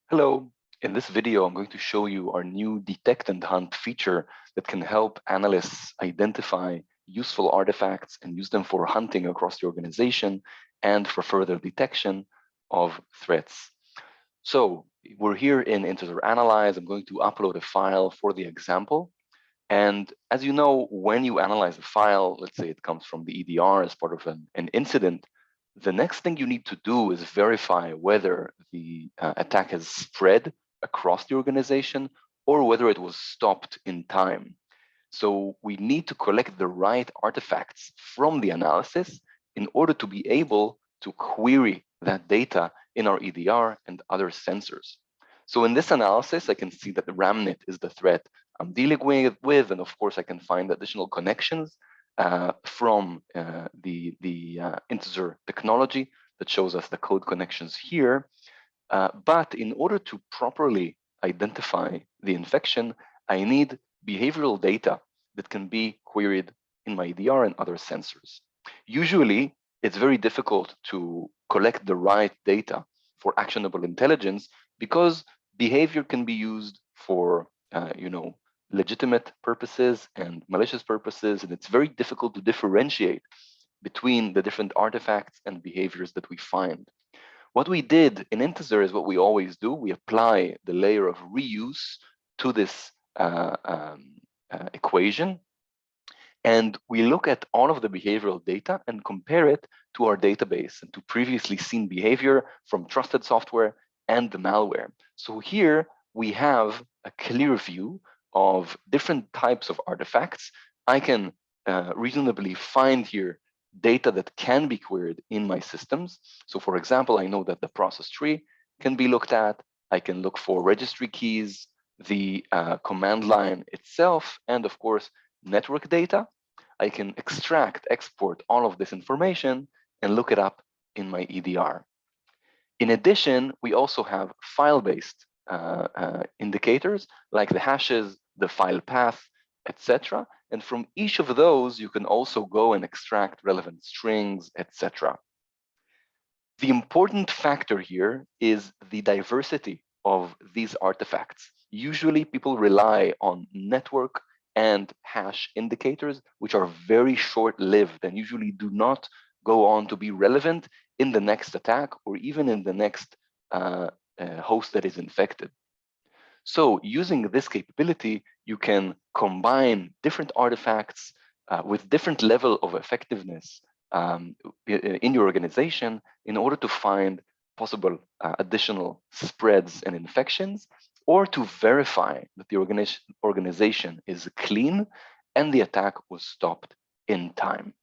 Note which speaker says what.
Speaker 1: Hello, in this video, I'm going to show you our new detect and hunt feature that can help analysts identify useful artifacts and use them for hunting across the organization and for further detection of threats. So we're here in Intezer Analyze. I'm going to upload a file for the example. And as you know, when you analyze a file, let's say it comes from the EDR as part of an incident, the next thing you need to do is verify whether the attack has spread across the organization or whether it was stopped in time. So we need to collect the right artifacts from the analysis in order to be able to query that data in our EDR and other sensors. So in this analysis, I can see that the RAMNet is the threat I'm dealing with, and of course, I can find additional connections from the Intezer technology that shows us the code connections here. But in order to properly identify the infection, I need behavioral data that can be queried in my EDR and other sensors. Usually, it's very difficult to collect the right data for actionable intelligence because behavior can be used for, legitimate purposes and malicious purposes, and it's very difficult to differentiate between the different artifacts and behaviors that we find. What we did in Intezer is what we always do. We apply the layer of reuse to this equation, and we look at all of the behavioral data and compare it to our database and to previously seen behavior from trusted software and the malware. So here we have a clear view of different types of artifacts. I can reasonably find here data that can be queried in my systems. So for example, I know that the process tree can be looked at. I can look for registry keys, the command line itself, and of course, network data. I can extract, export all of this information and look it up in my EDR. In addition, we also have file-based indicators like the hashes, the file path, etc. And from each of those, you can also go and extract relevant strings, etc. The important factor here is the diversity of these artifacts. Usually people rely on network and hash indicators, which are very short-lived and usually do not go on to be relevant in the next attack or even in the next host that is infected. So using this capability, you can combine different artifacts with different level of effectiveness in your organization in order to find possible additional spreads and infections, or to verify that the organization is clean and the attack was stopped in time.